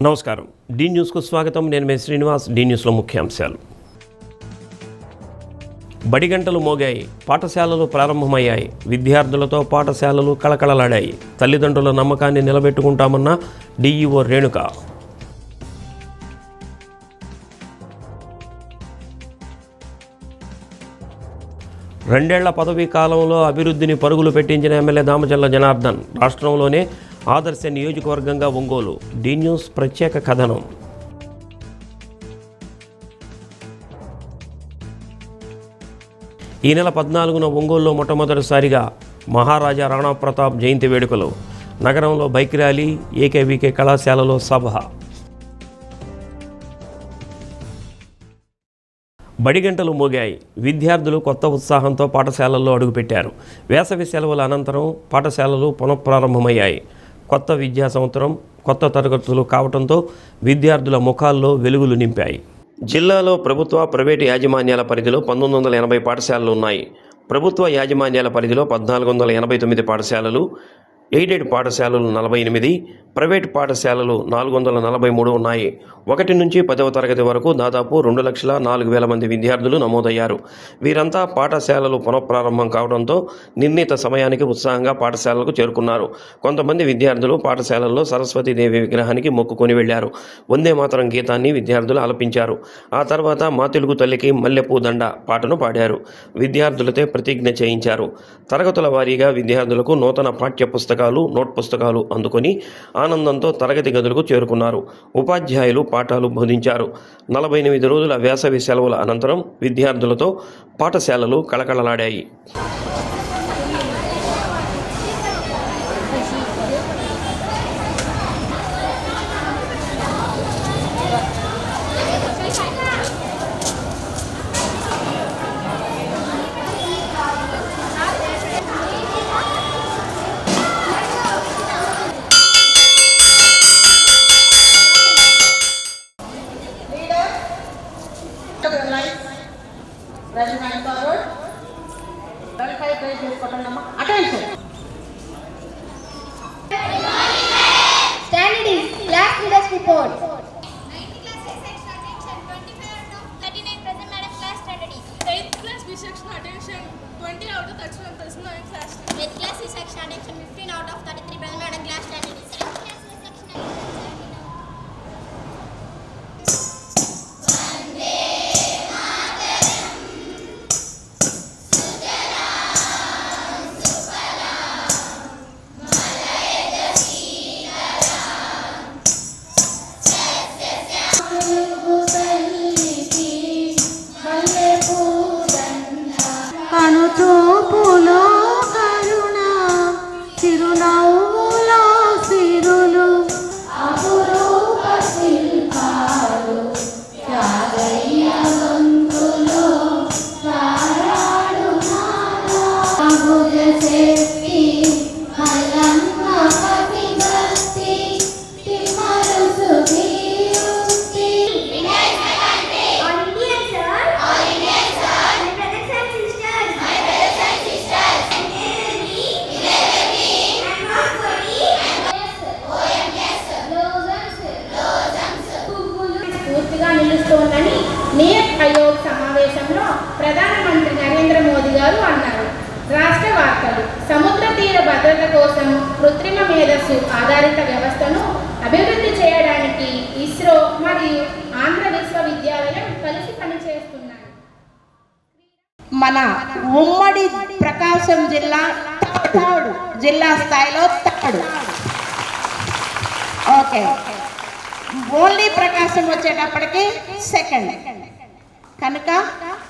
నమస్కారం. డి న్యూస్కు స్వాగతం. నేను మే శ్రీనివాస్. డి న్యూస్లో ముఖ్యాంశాలు. బడి గంటలు మోగాయి, పాఠశాలలు ప్రారంభమయ్యాయి, విద్యార్థులతో పాఠశాలలు కళకళలాడాయి. తల్లిదండ్రుల నమ్మకాన్ని నిలబెట్టుకుంటామన్న డిఈఓ రేణుక. రెండేళ్ల పదవీ కాలంలో అభివృద్ధిని పరుగులు పెట్టించిన ఎమ్మెల్యే దామచల్ల జనార్దన్. రాష్ట్రంలోనే ఆదర్శ నియోజకవర్గంగా ఒంగోలు. డి న్యూస్ ప్రత్యేక కథనం. ఈ నెల 14న ఒంగోలులో మొట్టమొదటిసారిగా మహారాజా రాణా ప్రతాప్ జయంతి వేడుకలు. నగరంలో బైక్ ర్యాలీ, ఏకేవీకే కళాశాలలో సభ. బడి గంటలు మోగాయి, విద్యార్థులు కొత్త ఉత్సాహంతో పాఠశాలల్లో అడుగుపెట్టారు. వేసవి సెలవుల అనంతరం పాఠశాలలు పునఃప్రారంభమయ్యాయి. కొత్త విద్యా సంవత్సరం, కొత్త తరగతులు కావడంతో విద్యార్థుల ముఖాల్లో వెలుగులు నింపాయి. జిల్లాలో ప్రభుత్వ, ప్రైవేటు యాజమాన్యాల పరిధిలో 1980 పాఠశాలలు ఉన్నాయి. ప్రభుత్వ యాజమాన్యాల పరిధిలో 1489 పాఠశాలలు, ఎయిడెడ్ పాఠశాలలు 48, ప్రైవేటు పాఠశాలలు 443 ఉన్నాయి. 1 నుంచి 10వ తరగతి వరకు దాదాపు 2,04,000 మంది విద్యార్థులు నమోదయ్యారు. వీరంతా పాఠశాలలు పునఃప్రారంభం కావడంతో నిర్ణీత సమయానికి ఉత్సాహంగా పాఠశాలలకు చేరుకున్నారు. కొంతమంది విద్యార్థులు పాఠశాలల్లో సరస్వతీదేవి విగ్రహానికి మొక్కుకొని వెళ్లారు. వందే మాతరం గీతాన్ని విద్యార్థులు ఆలపించారు. ఆ తర్వాత మా తెలుగు తల్లికి మల్లెపూ దండ పాటను పాడారు. విద్యార్థులతో ప్రతిజ్ఞ చేయించారు. తరగతుల వారీగా విద్యార్థులకు నూతన పాఠ్య పుస్తకాలు, నోట్ పుస్తకాలు అందుకొని ఆనందంతో తరగతి గదులకు చేరుకున్నారు. ఉపాధ్యాయులు పాఠాలు బోధించారు. 48 రోజుల వేసవి సెలవుల అనంతరం విద్యార్థులతో పాఠశాలలు కళకళలాడాయి. Report. 90 class A section attention 25 out of 39 present madam class strategies. 8th class B section attention 20 out of 31 present madam class strategies. 8th class C section attention 15 out of 33 present madam class strategies. 7th class A section attention ప్రధానమంత్రి నరేంద్ర మోదీ గారు అన్నారు. రాష్ట్ర వార్తలు. సముద్ర తీర భద్రత కోసం కృత్రిమ మేధస్సు ఆధారిత వ్యవస్థను అభివృద్ధి చేయడానికి ఇస్రో మరియు ఆంధ్ర విశ్వవిద్యాలయం కలిసి పనిచేస్తున్నాయి. మన ఉమ్మడి ప్రకాశం జిల్లా థర్డ్ జిల్లా స్థాయిలో థర్డ్. ఓకే, ఓన్లీ ప్రకాశం వచ్చేటప్పటికి సెకండ్. కనుక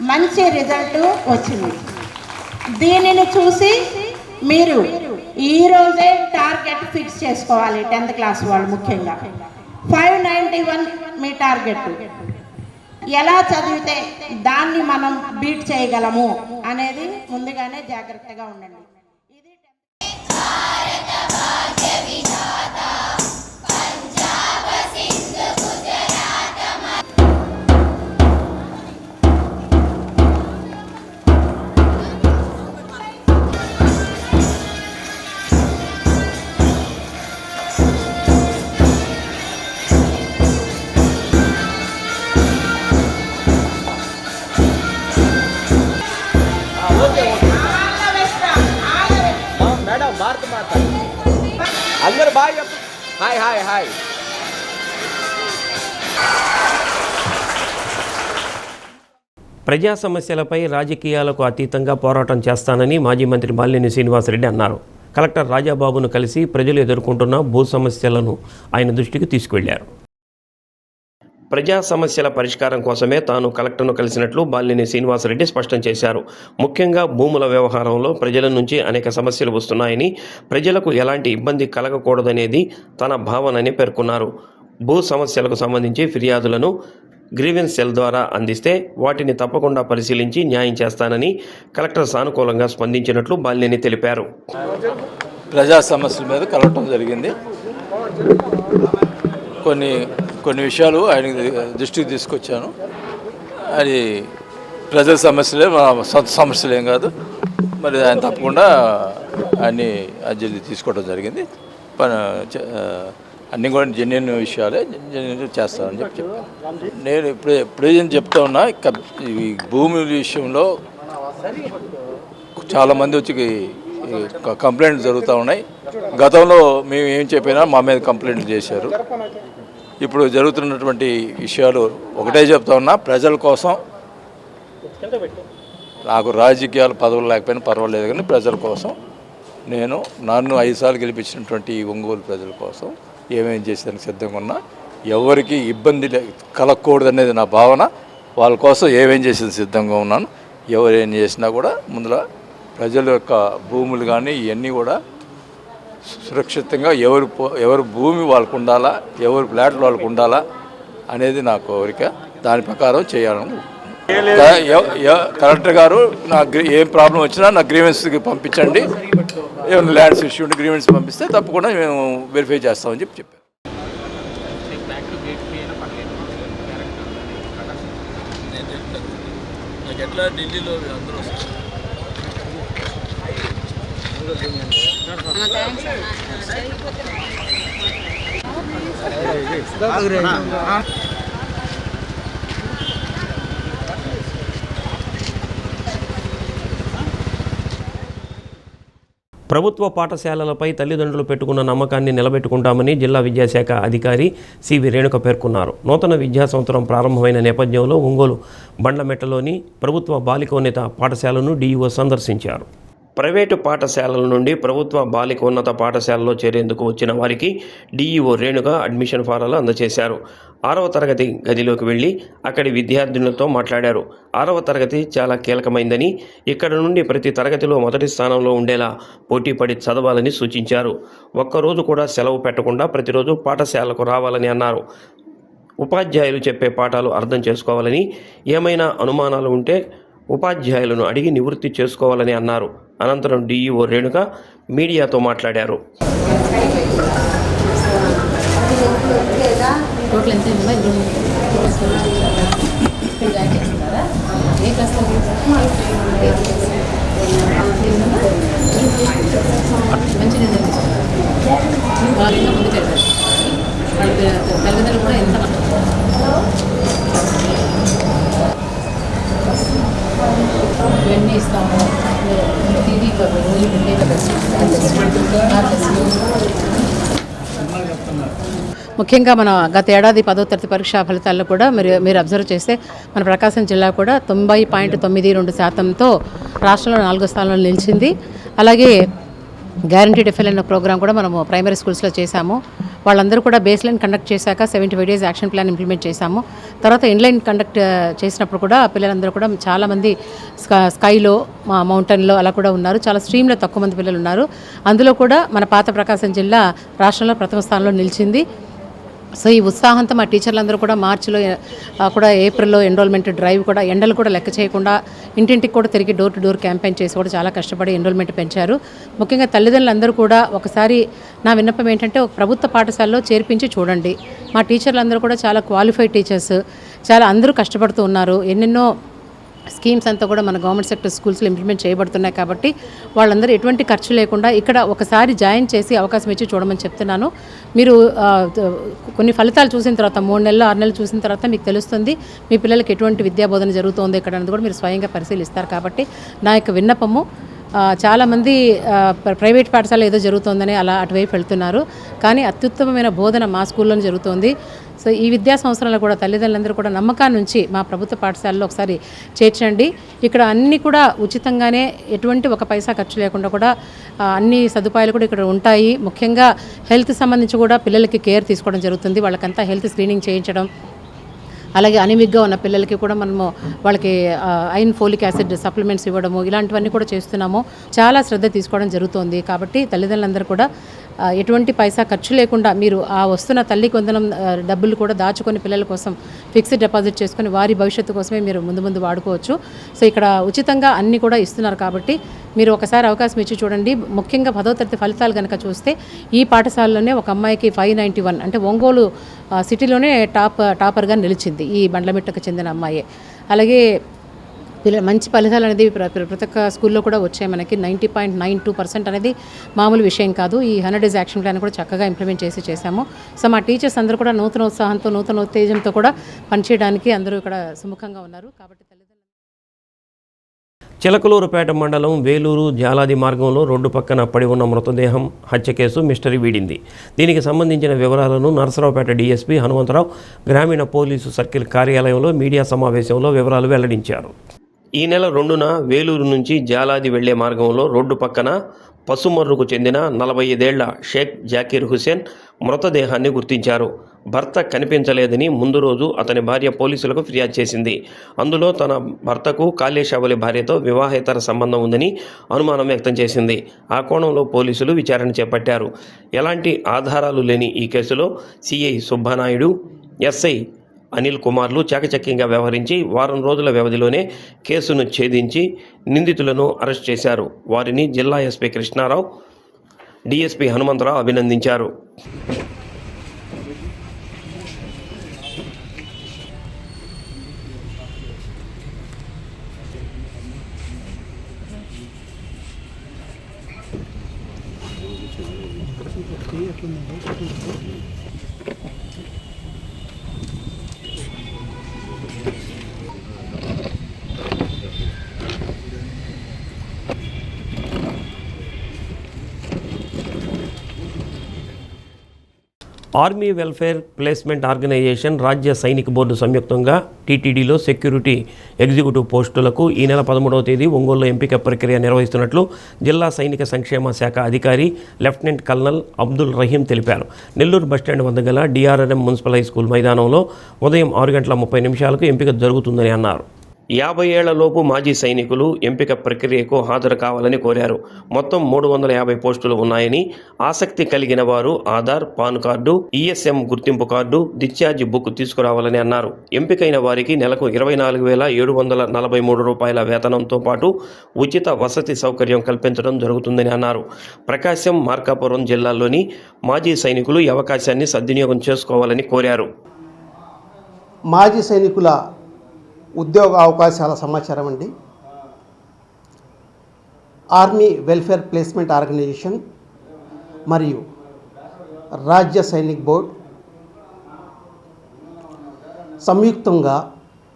మంచి రిజల్ట్ వచ్చింది. దీనిని చూసి మీరు ఈరోజే టార్గెట్ ఫిక్స్ చేసుకోవాలి. 10th క్లాస్ వాళ్ళు ముఖ్యంగా 591 మీ టార్గెట్. ఎలా చదివితే దాన్ని మనం బీట్ చేయగలము అనేది ముందుగానే జాగ్రత్తగా ఉండండి. అందరు బాయ్ చెప్పు. Hi hi hi. ప్రజా సమస్యలపై రాజకీయాలకు అతీతంగా పోరాటం చేస్తానని మాజీ మంత్రి బాలినేని శ్రీనివాసరెడ్డి అన్నారు. కలెక్టర్ రాజాబాబును కలిసి ప్రజలు ఎదుర్కొంటున్న భూ సమస్యలను ఆయన దృష్టికి తీసుకువెళ్లారు. ప్రజా సమస్యల పరిష్కారం కోసమే తాను కలెక్టర్ను కలిసినట్లు బాలినేని శ్రీనివాసరెడ్డి స్పష్టం చేశారు. ముఖ్యంగా భూముల వ్యవహారంలో ప్రజల నుంచి అనేక సమస్యలు వస్తున్నాయని, ప్రజలకు ఎలాంటి ఇబ్బంది కలగకూడదనేది తన భావనని పేర్కొన్నారు. భూ సమస్యలకు సంబంధించి ఫిర్యాదులను గ్రీవెన్స్ సెల్ ద్వారా అందిస్తే వాటిని తప్పకుండా పరిశీలించి న్యాయం చేస్తానని కలెక్టర్ సానుకూలంగా స్పందించినట్లు బాలినేని తెలిపారు. ప్రజా సమస్యల మీద కలవటం జరిగింది. కొన్ని విషయాలు ఆయన దృష్టికి తీసుకొచ్చాను. అది ప్రజల సమస్యలే, మా సొంత సమస్యలు ఏం కాదు. మరి ఆయన తప్పకుండా అన్ని అర్జీలు తీసుకోవడం జరిగింది. అన్నీ కూడా జెన్యున్ విషయాలే, జెన్యున్ చేస్తానని చెప్పాను. నేను ఇప్పుడే చెప్తా ఉన్నా, ఈ భూమి విషయంలో చాలామంది వచ్చి కంప్లైంట్లు జరుగుతూ ఉన్నాయి. గతంలో మేము ఏం చెప్పినా మా మీద కంప్లైంట్లు చేశారు. ఇప్పుడు జరుగుతున్నటువంటి విషయాలు ఒకటే చెప్తా ఉన్నా, ప్రజల కోసం. నాకు రాజకీయాలు పదవులు లేకపోయినా పర్వాలేదు, కానీ ప్రజల కోసం నన్ను 5 సార్లు గెలిపించినటువంటి ఈ ఒంగోలు ప్రజల కోసం ఏమేం చేసేదానికి సిద్ధంగా ఉన్నా. ఎవరికి ఇబ్బంది కలగకూడదు అనేది నా భావన. వాళ్ళ కోసం ఏమేం చేసేది సిద్ధంగా ఉన్నాను. ఎవరేం చేసినా కూడా ముందులో ప్రజల యొక్క భూములు కానీ ఇవన్నీ కూడా సురక్షితంగా ఎవరు భూమి వాళ్ళకు ఉండాలా, ఎవరి ఫ్లాట్లు వాళ్ళకు ఉండాలా అనేది నా కోరిక. దాని ప్రకారం చేయాలని కలెక్టర్ గారు నాకు ఏం ప్రాబ్లం వచ్చినా నా గ్రీవెన్స్కి పంపించండి. ఏమైనా ల్యాండ్స్ ఇష్యూ ఉంటే గ్రీవెన్స్ పంపిస్తే తప్పకుండా మేము వెరిఫై చేస్తామని చెప్పారు. నాకు ఎట్లా ఢిల్లీలో అందరూ ప్రభుత్వ పాఠశాలలపై తల్లిదండ్రులు పెట్టుకున్న నమ్మకాన్ని నిలబెట్టుకుంటామని జిల్లా విద్యాశాఖ అధికారి సివి రేణుక పేర్కొన్నారు. నూతన విద్యా సంవత్సరం ప్రారంభమైన నేపథ్యంలో ఒంగోలు బండ్లమెట్టలోని ప్రభుత్వ బాలికోన్నత పాఠశాలను డీఈఓ సందర్శించారు. ప్రైవేటు పాఠశాలల నుండి ప్రభుత్వ బాలికోన్నత పాఠశాలలో చేరేందుకు వచ్చిన వారికి డీఈఓ రేణుక అడ్మిషన్ ఫారాలు అందజేశారు. 6వ తరగతి గదిలోకి వెళ్ళి అక్కడి విద్యార్థినులతో మాట్లాడారు. 6వ తరగతి చాలా కీలకమైందని, ఇక్కడ నుండి ప్రతి తరగతిలో మొదటి స్థానంలో ఉండేలా పోటీపడి చదవాలని సూచించారు. ఒక్కరోజు కూడా సెలవు పెట్టకుండా ప్రతిరోజు పాఠశాలకు రావాలని అన్నారు. ఉపాధ్యాయులు చెప్పే పాఠాలు అర్థం చేసుకోవాలని, ఏమైనా అనుమానాలు ఉంటే ఉపాధ్యాయులను అడిగి నివృత్తి చేసుకోవాలని అన్నారు. అనంతరం డీఈఓ రేణుక మీడియాతో మాట్లాడారు. తల్లిదండ్రులు కూడా ఎంత ఇవన్నీ ఇస్తాము. టీవీ ముఖ్యంగా మన గత ఏడాది 10వ తరగతి పరీక్షా ఫలితాల్లో కూడా మీరు అబ్జర్వ్ చేస్తే మన ప్రకాశం జిల్లా కూడా 90.92%తో రాష్ట్రంలో 4వ స్థానంలో నిలిచింది. అలాగే గ్యారంటీ డెఫెల్ అనే ప్రోగ్రామ్ కూడా మనము ప్రైమరీ స్కూల్స్లో చేశాము. వాళ్ళందరూ కూడా బేస్ లైన్ కండక్ట్ చేశాక 75 డేస్ యాక్షన్ ప్లాన్ ఇంప్లిమెంట్ చేశాము. తర్వాత ఇన్లైన్ కండక్ట్ చేసినప్పుడు కూడా పిల్లలందరూ కూడా చాలామంది స్కైలో మౌంటైన్లో అలా కూడా ఉన్నారు. చాలా స్ట్రీమ్లో తక్కువ మంది పిల్లలు ఉన్నారు. అందులో కూడా మన పాత ప్రకాశం జిల్లా రాష్ట్రంలో ప్రథమ స్థానంలో నిలిచింది. సో ఈ ఉత్సాహంతో మా టీచర్లందరూ కూడా మార్చిలో కూడా ఏప్రిల్లో ఎన్రోల్మెంట్ డ్రైవ్ కూడా ఎండలు కూడా లెక్క చేయకుండా ఇంటింటికి కూడా తిరిగి డోర్ టు డోర్ క్యాంపెయిన్ చేసి కూడా చాలా కష్టపడి ఎన్రోల్మెంట్ పెంచారు. ముఖ్యంగా తల్లిదండ్రులందరూ కూడా ఒకసారి నా విన్నపం ఏంటంటే ఒక ప్రభుత్వ పాఠశాలలో చేర్పించి చూడండి. మా టీచర్లందరూ కూడా చాలా క్వాలిఫైడ్ టీచర్స్, చాలా అందరూ కష్టపడుతూ ఉన్నారు. ఎన్నెన్నో స్కీమ్స్ అంతా కూడా మన గవర్నమెంట్ సెక్టర్ స్కూల్స్లో ఇంప్లిమెంట్ చేయబడుతున్నాయి. కాబట్టి వాళ్ళందరూ ఎటువంటి ఖర్చు లేకుండా ఇక్కడ ఒకసారి జాయిన్ చేసి అవకాశం ఇచ్చి చూడమని చెప్తున్నాను. మీరు కొన్ని ఫలితాలు చూసిన తర్వాత 3 నెలలు 6 నెలలు చూసిన తర్వాత మీకు తెలుస్తుంది మీ పిల్లలకి ఎటువంటి విద్యాబోధన జరుగుతుందో ఇక్కడ అనేది కూడా మీరు స్వయంగా పరిశీలిస్తారు. కాబట్టి నా యొక్క విన్నపము చాలామంది ప్రైవేట్ పాఠశాల ఏదో జరుగుతుందని అలా అటువైపు వెళ్తున్నారు. కానీ అత్యుత్తమమైన బోధన మా స్కూల్లోనే జరుగుతోంది. సో ఈ విద్యా సంవత్సరాలు కూడా తల్లిదండ్రులందరూ కూడా నమ్మకాన్ని నుంచి మా ప్రభుత్వ పాఠశాలలో ఒకసారి చేర్చండి. ఇక్కడ అన్నీ కూడా ఉచితంగానే, ఎటువంటి ఒక పైసా ఖర్చు లేకుండా కూడా అన్ని సదుపాయాలు కూడా ఇక్కడ ఉంటాయి. ముఖ్యంగా హెల్త్ సంబంధించి కూడా పిల్లలకి కేర్ తీసుకోవడం జరుగుతుంది. వాళ్ళకంతా హెల్త్ స్క్రీనింగ్ చేయించడం, అలాగే అనిమిక్గా ఉన్న పిల్లలకి కూడా మనము వాళ్ళకి ఐరన్ ఫోలిక్ యాసిడ్ సప్లిమెంట్స్ ఇవ్వడము, ఇలాంటివన్నీ కూడా చేస్తున్నాము. చాలా శ్రద్ధ తీసుకోవడం జరుగుతోంది. కాబట్టి తల్లిదండ్రులందరూ కూడా ఎటువంటి పైసా ఖర్చు లేకుండా మీరు ఆ వస్తున్న తల్లికి వందనం డబ్బులు కూడా దాచుకొని పిల్లల కోసం ఫిక్స్డ్ డిపాజిట్ చేసుకొని వారి భవిష్యత్తు కోసమే మీరు ముందు వాడుకోవచ్చు. సో ఇక్కడ ఉచితంగా అన్నీ కూడా ఇస్తున్నారు. కాబట్టి మీరు ఒకసారి అవకాశం ఇచ్చి చూడండి. ముఖ్యంగా 10వ తరగతి ఫలితాలు కనుక చూస్తే ఈ పాఠశాలలోనే ఒక అమ్మాయికి 591, అంటే ఒంగోలు సిటీలోనే టాపర్గా నిలిచింది ఈ బండ్లమిట్టకు చెందిన అమ్మాయే. అలాగే మంచి ఫలితాలు అనేది ప్రతి ఒక్క స్కూల్లో కూడా వచ్చాయి. మనకి 90.92% అనేది మామూలు విషయం కాదు. ఈ 100 డేస్ యాక్షన్ ప్లాన్ కూడా చక్కగా ఇంప్లిమెంట్ చేశాము. సో మా టీచర్స్ అందరూ కూడా నూతన ఉత్సాహంతో, నూతన ఉత్తేజంతో కూడా పనిచేయడానికి అందరూ ఇక్కడ సుముఖంగా ఉన్నారు. కాబట్టి చిలకలూరుపేట మండలం వేలూరు జాలాది మార్గంలో రోడ్డు పక్కన పడి ఉన్న మృతదేహం హత్య కేసు మిస్టరీ వీడింది. దీనికి సంబంధించిన వివరాలను నరసరావుపేట డీఎస్పీ హనుమంతరావు గ్రామీణ పోలీసు సర్కిల్ కార్యాలయంలో మీడియా సమావేశంలో వివరాలు వెల్లడించారు. ఈ నెల 2న వేలూరు నుంచి జాలాది వెళ్లే మార్గంలో రోడ్డు పక్కన పసుమర్రుకు చెందిన 45 ఏళ్ల షేక్ జాకీర్ హుసేన్ మృతదేహాన్ని గుర్తించారు. భర్త కనిపించలేదని ముందు రోజు అతని భార్య పోలీసులకు ఫిర్యాదు చేసింది. అందులో తన భర్తకు కాళేశావలి భార్యతో వివాహేతర సంబంధం ఉందని అనుమానం వ్యక్తం చేసింది. ఆ కోణంలో పోలీసులు విచారణ చేపట్టారు. ఎలాంటి ఆధారాలు లేని ఈ కేసులో సిఐ సుబ్బానాయుడు, ఎస్ఐ అనిల్ కుమార్లు చాకచక్యంగా వ్యవహరించి వారం రోజుల వ్యవధిలోనే కేసును ఛేదించి నిందితులను అరెస్ట్ చేశారు. వారిని జిల్లా ఎస్పీ కృష్ణారావు, డీఎస్పీ హనుమంతరావు అభినందించారు. ఆర్మీ వెల్ఫేర్ ప్లేస్మెంట్ ఆర్గనైజేషన్, రాజ్య సైనిక బోర్డు సంయుక్తంగా టీటీడీలో సెక్యూరిటీ ఎగ్జిక్యూటివ్ పోస్టులకు ఈ నెల 13వ తేదీ ఒంగోలులో ఎంపిక ప్రక్రియ నిర్వహిస్తున్నట్లు జిల్లా సైనిక సంక్షేమ శాఖ అధికారి లెఫ్టినెంట్ కల్నల్ అబ్దుల్ రహీం తెలిపారు. నెల్లూరు బస్టాండ్ వద్ద గల డిఆర్ఆర్ఎం మున్సిపల్ హై స్కూల్ మైదానంలో ఉదయం 6:30 ఎంపిక జరుగుతుందని అన్నారు. 50 ఏళ్లలోపు మాజీ సైనికులు ఎంపిక ప్రక్రియకు హాజరు కావాలని కోరారు. మొత్తం 350 పోస్టులు ఉన్నాయని, ఆసక్తి కలిగిన వారు ఆధార్, పాన్ కార్డు, ఈఎస్ఎం గుర్తింపు కార్డు, డిశ్చార్జ్ బుక్ తీసుకురావాలని అన్నారు. ఎంపికైన వారికి నెలకు 24,743 రూపాయల వేతనంతో పాటు ఉచిత వసతి సౌకర్యం కల్పించడం జరుగుతుందని అన్నారు. ప్రకాశం, మార్కాపురం జిల్లాల్లోని మాజీ సైనికులు ఈ అవకాశాన్ని సద్వినియోగం చేసుకోవాలని కోరారు. మాజీ సైనికుల ఉద్యోగ అవకాశాల సమాచారం అండి. ఆర్మీ వెల్ఫేర్ ప్లేస్మెంట్ ఆర్గనైజేషన్ మరియు రాజ్య సైనిక్ బోర్డ్ సంయుక్తంగా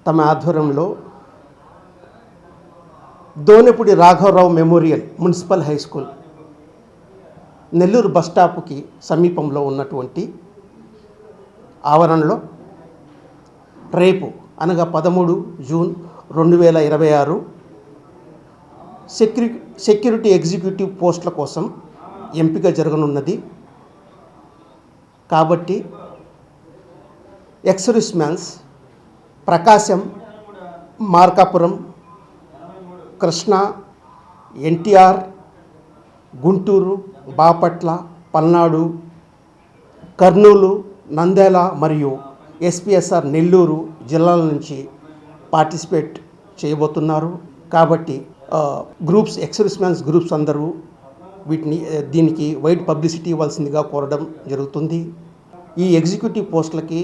తమ ఆధ్వర్యంలో దోనెపూడి రాఘవరావు memorial municipal high school Nellore bus స్టాప్కి సమీపంలో ఉన్నటువంటి ఆవరణలో రేపు అనగా 13 జూన్ 2026 సెక్యూరిటీ ఎగ్జిక్యూటివ్ పోస్టుల కోసం ఎంపిక జరగనున్నది. కాబట్టి ఎక్స్-సర్వీస్ మ్యాన్స్ ప్రకాశం, మార్కాపురం, కృష్ణా, ఎన్టీఆర్, గుంటూరు, బాపట్ల, పల్నాడు, కర్నూలు, నంద్యాల మరియు ఎస్పీఎస్ఆర్ నెల్లూరు జిల్లాల నుంచి పార్టిసిపేట్ చేయబోతున్నారు. కాబట్టి గ్రూప్స్, ఎక్స్-సర్వీస్ మ్యాన్స్ గ్రూప్స్ అందరూ దీనికి వైడ్ పబ్లిసిటీ ఇవ్వాల్సిందిగా కోరడం జరుగుతుంది. ఈ ఎగ్జిక్యూటివ్ పోస్టులకి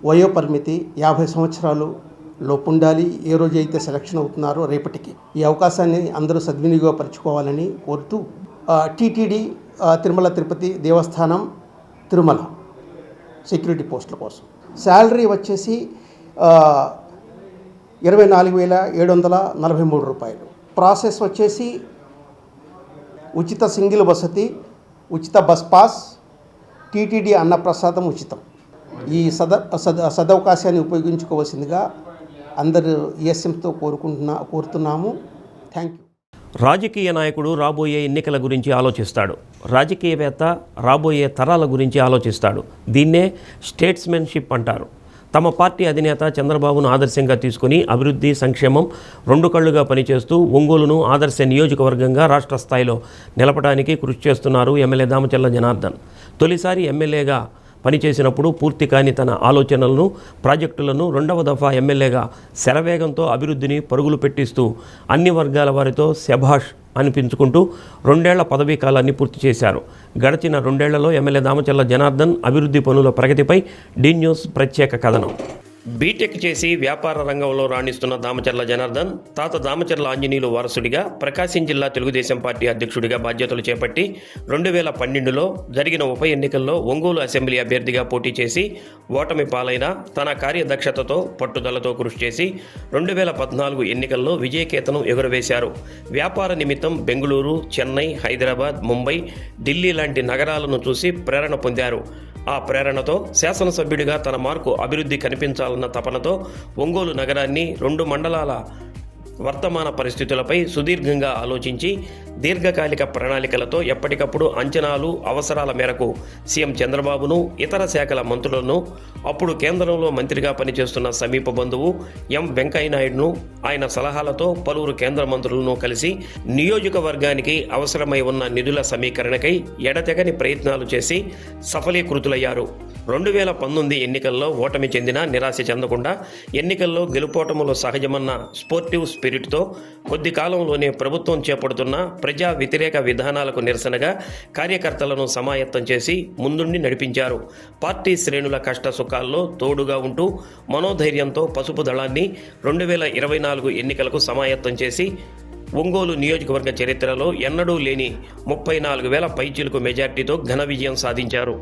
వయో పరిమితి 50 సంవత్సరాలు లోపు ఉండాలి. ఏ రోజు అయితే సెలక్షన్ అవుతున్నారో రేపటికి ఈ అవకాశాన్ని అందరూ సద్వినియోగపరచుకోవాలని కోరుతూ టీటీడీ తిరుమల తిరుపతి దేవస్థానం తిరుమల సెక్యూరిటీ పోస్టుల కోసం శాలరీ వచ్చేసి 24,743 రూపాయలు. ప్రాసెస్ వచ్చేసి ఉచిత సింగిల్ వసతి, ఉచిత బస్ పాస్, టీటీడీ అన్నప్రసాదం ఉచితం. ఈ సదవకాశాన్ని ఉపయోగించుకోవాల్సిందిగా అందరూ ఈఎస్ఎంతో కోరుతున్నాము. Thank you. రాజకీయ నాయకుడు రాబోయే ఎన్నికల గురించి ఆలోచిస్తాడు. రాజకీయవేత్త రాబోయే తరాల గురించి ఆలోచిస్తాడు. దీన్నే స్టేట్స్మెన్షిప్ అంటారు. తమ పార్టీ అధినేత చంద్రబాబును ఆదర్శంగా తీసుకుని అభివృద్ధి, సంక్షేమం రెండు కళ్ళుగా పనిచేస్తూ ఒంగోలును ఆదర్శ నియోజకవర్గంగా రాష్ట్ర స్థాయిలో నిలపడానికి కృషి చేస్తున్నారు ఎమ్మెల్యే దామచర్ల జనార్దన్. తొలిసారి ఎమ్మెల్యేగా పనిచేసినప్పుడు పూర్తి కాని తన ఆలోచనలను, ప్రాజెక్టులను రెండవ దఫా ఎమ్మెల్యేగా శరవేగంతో అభివృద్ధిని పరుగులు పెట్టిస్తూ అన్ని వర్గాల వారితో శభాష్ అనిపించుకుంటూ 2 ఏళ్ల పదవీ కాలాన్ని పూర్తి చేశారు. గడిచిన 2 ఏళ్లలో ఎమ్మెల్యే దామచర్ల జనార్దన్ అభివృద్ధి పనుల ప్రగతిపై డి న్యూస్ ప్రత్యేక కథనం. బీటెక్ చేసి వ్యాపార రంగంలో రాణిస్తున్న దామచర్ల జనార్దన్ తాత దామచర్ల ఆంజనేయులు వారసుడిగా ప్రకాశం జిల్లా తెలుగుదేశం పార్టీ అధ్యక్షుడిగా బాధ్యతలు చేపట్టి 2012లో జరిగిన ఉప ఎన్నికల్లో ఒంగోలు అసెంబ్లీ అభ్యర్థిగా పోటీ చేసి ఓటమి పాలైన తన కార్యదక్షతతో పట్టుదలతో కృషి చేసి 2014 ఎన్నికల్లో విజయకేతనం ఎగురవేశారు. వ్యాపార నిమిత్తం బెంగళూరు, చెన్నై, హైదరాబాద్, ముంబై, ఢిల్లీ లాంటి నగరాలను చూసి ప్రేరణ పొందారు. ఆ ప్రేరణతో శాసనసభ్యుడిగా తన మార్కు అభివృద్ధి కనిపించాలన్న తపనతో ఒంగోలు నగరాన్ని 2 మండలాల వర్తమాన పరిస్థితులపై సుదీర్ఘంగా ఆలోచించి దీర్ఘకాలిక ప్రణాళికలతో ఎప్పటికప్పుడు అంచనాలు, అవసరాల మేరకు సీఎం చంద్రబాబును, ఇతర శాఖల మంత్రులను, అప్పుడు కేంద్రంలో మంత్రిగా పనిచేస్తున్న సమీప బంధువు ఎం వెంకయ్యనాయుడును ఆయన సలహాలతో పలువురు కేంద్ర మంత్రులను కలిసి నియోజకవర్గానికి అవసరమై ఉన్న నిధుల సమీకరణకై ఎడతెగని ప్రయత్నాలు చేసి సఫలీకృతులయ్యారు. 2019 ఎన్నికల్లో ఓటమి చెందినా నిరాశ చెందకుండా ఎన్నికల్లో గెలుపోటములు సహజమన్న స్పోర్టివ్ స్పిరిట్తో కొద్ది కాలంలోనే ప్రభుత్వం చేపడుతున్న ప్రజా వ్యతిరేక విధానాలకు నిరసనగా కార్యకర్తలను సమాయత్తం చేసి ముందుండి నడిపించారు. పార్టీ శ్రేణుల కష్ట సుఖాల్లో తోడుగా ఉంటూ మనోధైర్యంతో పసుపు దళాన్ని 2024 ఎన్నికలకు సమాయత్తం చేసి ఒంగోలు నియోజకవర్గ చరిత్రలో ఎన్నడూ లేని 34,000 పైచిలుకు మెజార్టీతో ఘన విజయం సాధించారు.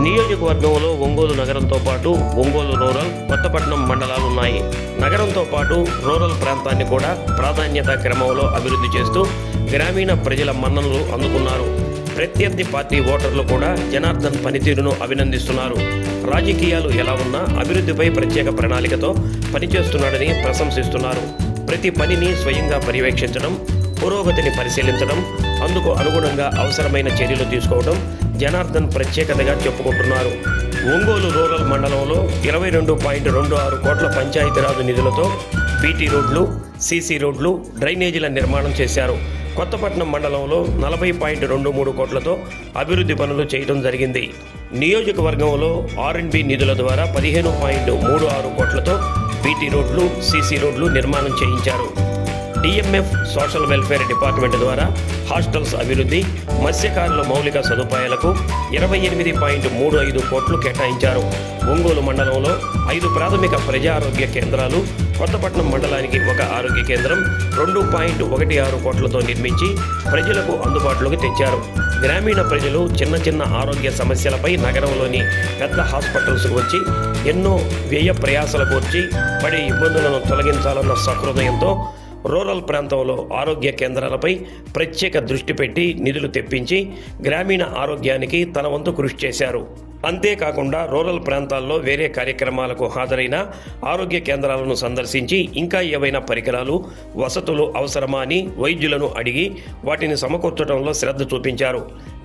నియోజకవర్గంలో ఒంగోలు నగరంతో పాటు ఒంగోలు రూరల్, కొత్తపట్నం మండలాలు ఉన్నాయి. నగరంతో పాటు రూరల్ ప్రాంతాన్ని కూడా ప్రాధాన్యత క్రమంలో అభివృద్ధి చేస్తూ గ్రామీణ ప్రజల మన్ననలు అందుకున్నారు. ప్రత్యర్థి పార్టీ ఓటర్లు కూడా జనార్దన్ పనితీరును అభినందిస్తున్నారు. రాజకీయాలు ఎలా ఉన్నా అభివృద్ధిపై ప్రత్యేక ప్రణాళికతో పనిచేస్తున్నాడని ప్రశంసిస్తున్నారు. ప్రతి పనిని స్వయంగా పర్యవేక్షించడం, పురోగతిని పరిశీలించడం, అందుకు అనుగుణంగా అవసరమైన చర్యలు తీసుకోవడం జనార్దన్ ప్రత్యేకతగా చెప్పుకుంటున్నారు. ఒంగోలు రూరల్ మండలంలో 22.26 కోట్ల పంచాయతీరాజు నిధులతో బీటీ రోడ్లు, సీసీ రోడ్లు, డ్రైనేజీల నిర్మాణం చేశారు. కొత్తపట్నం మండలంలో 40.23 కోట్లతో అభివృద్ధి పనులు చేయడం జరిగింది. నియోజకవర్గంలో R&B నిధుల ద్వారా 15.36 కోట్లతో బీటీ రోడ్లు, సీసీ రోడ్లు నిర్మాణం చేయించారు. డిఎంఎఫ్ సోషల్ వెల్ఫేర్ డిపార్ట్మెంట్ ద్వారా హాస్టల్స్ అభివృద్ధి, మత్స్యకారుల మౌలిక సదుపాయాలకు 28.35 కోట్లు కేటాయించారు. ఒంగోలు మండలంలో 5 ప్రాథమిక ప్రజా ఆరోగ్య కేంద్రాలు, కొత్తపట్నం మండలానికి 1 ఆరోగ్య కేంద్రం 2.16 కోట్లతో నిర్మించి ప్రజలకు అందుబాటులోకి తెచ్చారు. గ్రామీణ ప్రజలు చిన్న చిన్న ఆరోగ్య సమస్యలపై నగరంలోని పెద్ద హాస్పిటల్స్కు వచ్చి ఎన్నో వ్యయ ప్రయాసాలకు వచ్చి పడే ఇబ్బందులను తొలగించాలన్న సహృదయంతో రూరల్ ప్రాంతంలో ఆరోగ్య కేంద్రాలపై ప్రత్యేక దృష్టి పెట్టి నిధులు తెప్పించి గ్రామీణ ఆరోగ్యానికి తన వంతు కృషి చేశారు. అంతేకాకుండా రూరల్ ప్రాంతాల్లో వేరే కార్యక్రమాలకు హాజరైన ఆరోగ్య కేంద్రాలను సందర్శించి ఇంకా ఏవైనా పరికరాలు, వసతులు అవసరమా అని వైద్యులను అడిగి వాటిని సమకూర్చడంలో శ్రద్ధ చూపించారు.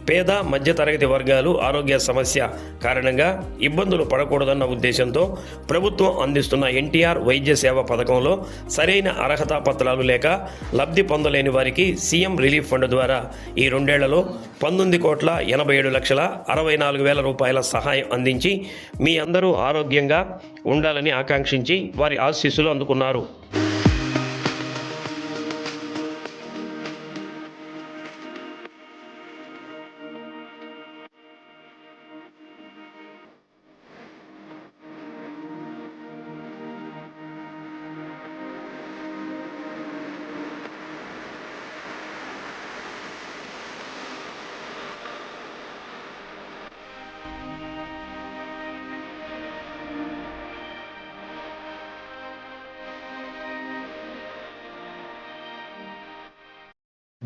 పేద మధ్యతరగతి వర్గాలు ఆరోగ్య సమస్య కారణంగా ఇబ్బందులు పడకూడదన్న ఉద్దేశంతో ప్రభుత్వం అందిస్తున్న ఎన్టీఆర్ వైద్య సేవ పథకంలో సరైన అర్హతా పత్రాలు లేక లబ్ధి పొందలేని వారికి సీఎం రిలీఫ్ ఫండ్ ద్వారా ఈ 2 ఏళ్లలో 19,87,64,000 రూపాయల సహాయం అందించి మీ అందరూ ఆరోగ్యంగా ఉండాలని ఆకాంక్షించి వారి ఆశీస్సులు అందుకున్నారు.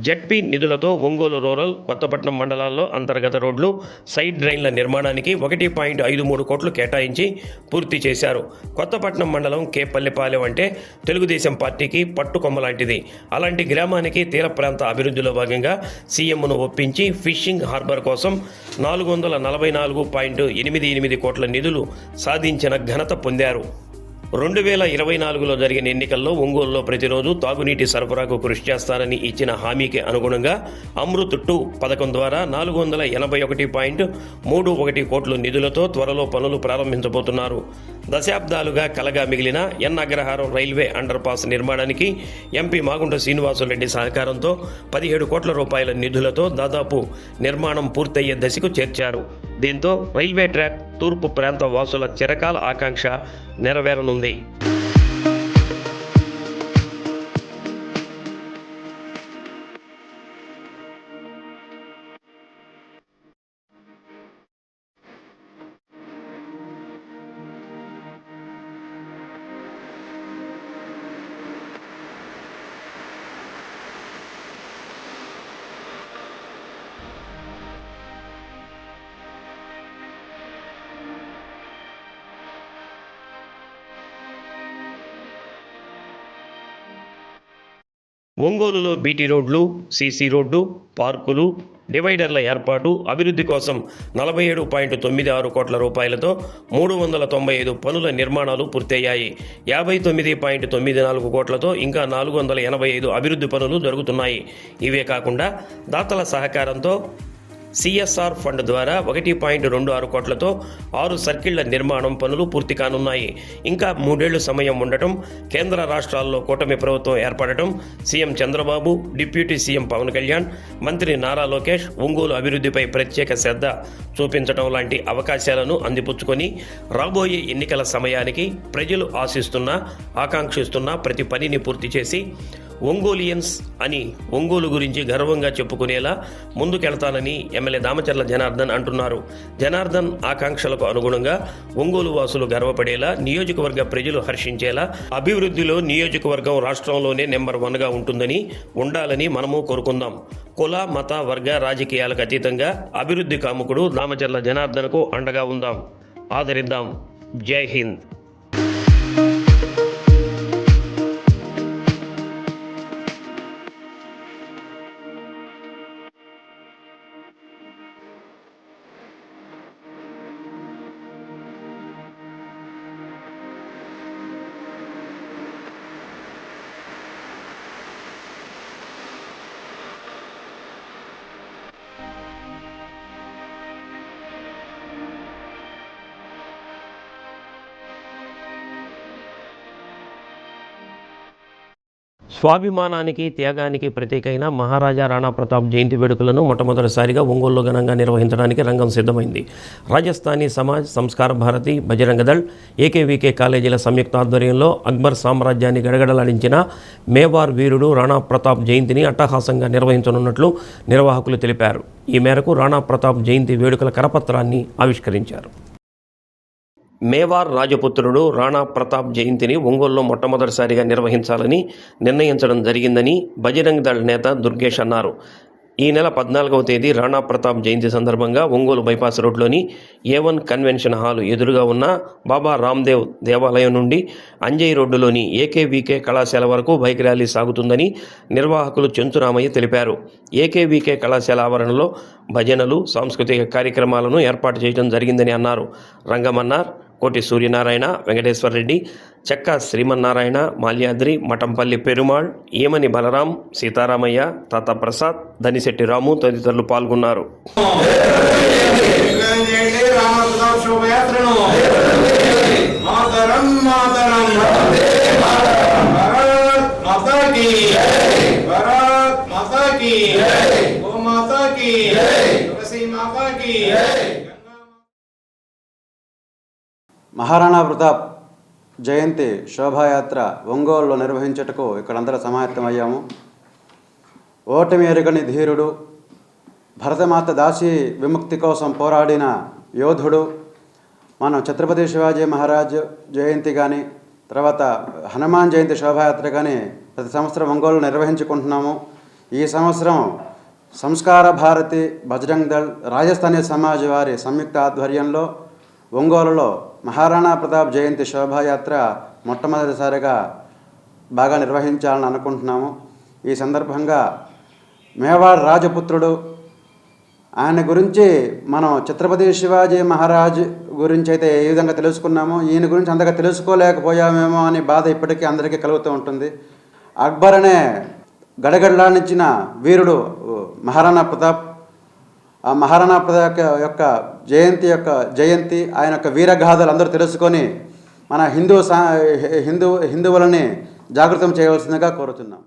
జెడ్పీ నిధులతో ఒంగోలు రూరల్, కొత్తపట్నం మండలాల్లో అంతర్గత రోడ్లు, సైడ్ డ్రైన్ల నిర్మాణానికి 1.53 కోట్లు కేటాయించి పూర్తి చేశారు. కొత్తపట్నం మండలం కేపల్లిపాలెం అంటే తెలుగుదేశం పార్టీకి పట్టుకొమ్మ లాంటిది. అలాంటి గ్రామానికి తీర ప్రాంత అభివృద్ధిలో భాగంగా సీఎంను ఒప్పించి ఫిషింగ్ హార్బర్ కోసం 444.88 కోట్ల నిధులు సాధించిన ఘనత పొందారు. 2024లో జరిగిన ఎన్నికల్లో ఒంగోలులో ప్రతిరోజు తాగునీటి సరఫరాకు కృషి చేస్తారని ఇచ్చిన హామీకి అనుగుణంగా అమృత్ 2 పథకం ద్వారా 481.31 కోట్ల నిధులతో త్వరలో పనులు ప్రారంభించబోతున్నారు. దశాబ్దాలుగా కలగా మిగిలిన ఎన్ అగ్రహారం రైల్వే అండర్ పాస్ నిర్మాణానికి ఎంపీ మాగుంట శ్రీనివాసులరెడ్డి సహకారంతో 17 కోట్ల రూపాయల నిధులతో దాదాపు నిర్మాణం పూర్తయ్యే దశకు చేర్చారు. దీంతో రైల్వే ట్రాక్ తూర్పు ప్రాంత వాసుల చిరకాల ఆకాంక్ష నెరవేరనుంది. ఒంగోలులో బీటీ రోడ్లు, సీసీ రోడ్డు, పార్కులు, డివైడర్ల ఏర్పాటు, అభివృద్ధి కోసం 47.96 కోట్ల రూపాయలతో 395 పనుల నిర్మాణాలు పూర్తయ్యాయి. 59.94 కోట్లతో ఇంకా 485 అభివృద్ధి పనులు జరుగుతున్నాయి. ఇవే కాకుండా దాతల సహకారంతో సిఎస్ఆర్ ఫండ్ ద్వారా 1.26 కోట్లతో 6 సర్కిళ్ల నిర్మాణం పనులు పూర్తి కానున్నాయి. ఇంకా 3 ఏళ్లు సమయం ఉండటం, కేంద్ర రాష్ట్రాల్లో కూటమి ప్రభుత్వం ఏర్పడటం, CM Chandrababu, deputy CM Pawan Kalyan, మంత్రి నారా లోకేష్ ఒంగోలు అభివృద్ధిపై ప్రత్యేక శ్రద్ధ చూపించడం లాంటి అవకాశాలను అందిపుచ్చుకొని రాబోయే ఎన్నికల సమయానికి ప్రజలు ఆకాంక్షిస్తున్న ప్రతి పనిని పూర్తి చేసి ఒంగోలియన్స్ అని ఒంగోలు గురించి గర్వంగా చెప్పుకునేలా ముందుకెళ్తానని ఎమ్మెల్యే దామచర్ల జనార్దన్ అంటున్నారు. జనార్దన్ ఆకాంక్షలకు అనుగుణంగా ఒంగోలు వాసులు గర్వపడేలా, నియోజకవర్గ ప్రజలు హర్షించేలా అభివృద్ధిలో నియోజకవర్గం రాష్ట్రంలోనే నెంబర్ 1గా ఉండాలని మనము కోరుకుందాం. కుల, మత, వర్గ రాజకీయాలకు అతీతంగా అభివృద్ధి కాముకుడు దామచర్ల జనార్దన్కు అండగా ఉందాం, ఆదరిద్దాం. జై హింద్. స్వాభిమానానికి, త్యాగానికి ప్రతీకైన మహారాజా రాణా ప్రతాప్ జయంతి వేడుకలను మొట్టమొదటిసారిగా ఒంగోలులో ఘనంగా నిర్వహించడానికి రంగం సిద్ధమైంది. రాజస్థానీ సమాజ్, సంస్కార భారతి, బజరంగ దళ్, ఏకేవీకే కాలేజీల సంయుక్త ఆధ్వర్యంలో అక్బర్ సామ్రాజ్యాన్ని గడగడలాడించిన మేవార్ వీరుడు రాణా ప్రతాప్ జయంతిని అట్టహాసంగా నిర్వహించనున్నట్లు నిర్వాహకులు తెలిపారు. ఈ మేరకు రాణా ప్రతాప్ జయంతి వేడుకల కరపత్రాన్ని ఆవిష్కరించారు. మేవార్ రాజపుత్రుడు రాణా ప్రతాప్ జయంతిని ఒంగోలులో మొట్టమొదటిసారిగా నిర్వహించాలని నిర్ణయించడం జరిగిందని బజరంగ్ దళ్ నేత దుర్గేష్ అన్నారు. ఈ నెల 14వ తేదీ రాణా ప్రతాప్ జయంతి సందర్భంగా ఒంగోలు బైపాస్ రోడ్లోని A1 కన్వెన్షన్ హాలు ఎదురుగా ఉన్న బాబా రామ్దేవ్ దేవాలయం నుండి అంజయ్ రోడ్డులోని ఏకేవీకే కళాశాల వరకు బైక్ ర్యాలీ సాగుతుందని నిర్వాహకులు చెంచురామయ్య తెలిపారు. ఏకేవీకే కళాశాల ఆవరణలో భజనలు, సాంస్కృతిక కార్యక్రమాలను ఏర్పాటు చేయడం జరిగిందని అన్నారు. రంగమన్నార్, కోటి సూర్యనారాయణ, వెంకటేశ్వర రెడ్డి, చెక్క శ్రీమన్నారాయణ, మాల్యాద్రి, మఠంపల్లి పెరుమాళ్, ఏమని బలరాం, సీతారామయ్య, తాత ప్రసాద్, దనిశెట్టి రాము తదితరులు పాల్గొన్నారు. మహారాణా ప్రతాప్ జయంతి శోభాయాత్ర ఒంగోలులో నిర్వహించుటకు ఇక్కడందరూ సమాయత్తమయ్యాము. ఓటమి ఎరుగని ధీరుడు, భరతమాత దాసి విముక్తి కోసం పోరాడిన యోధుడు. మనం ఛత్రపతి శివాజీ మహారాజ్ జయంతి కానీ, తర్వాత హనుమాన్ జయంతి శోభాయాత్ర కానీ ప్రతి సంవత్సరం ఒంగోలు నిర్వహించుకుంటున్నాము. ఈ సంవత్సరం సంస్కార భారతి, బజరంగ్ దళ్, రాజస్థానీ సమాజ్ వారి సంయుక్త ఆధ్వర్యంలో ఒంగోలులో మహారాణా ప్రతాప్ జయంతి శోభాయాత్ర మొట్టమొదటిసారిగా బాగా నిర్వహించాలని అనుకుంటున్నాము. ఈ సందర్భంగా మేవాడ్ రాజపుత్రుడు, ఆయన గురించి మనం ఛత్రపతి శివాజీ మహారాజ్ గురించి అయితే ఏ విధంగా తెలుసుకున్నామో, ఈయన గురించి అంతగా తెలుసుకోలేకపోయామేమో అని బాధ ఇప్పటికీ అందరికీ కలుగుతూ ఉంటుంది. అక్బర్ అనే గడగడలాడించిన వీరుడు మహారాణా ప్రతాప్. ఆ మహారాణా ప్రతాప్ యొక్క జయంతి ఆయన యొక్క వీరగాథలు అందరూ తెలుసుకొని మన హిందువులని జాగృతం చేయవలసిందిగా కోరుతున్నాం.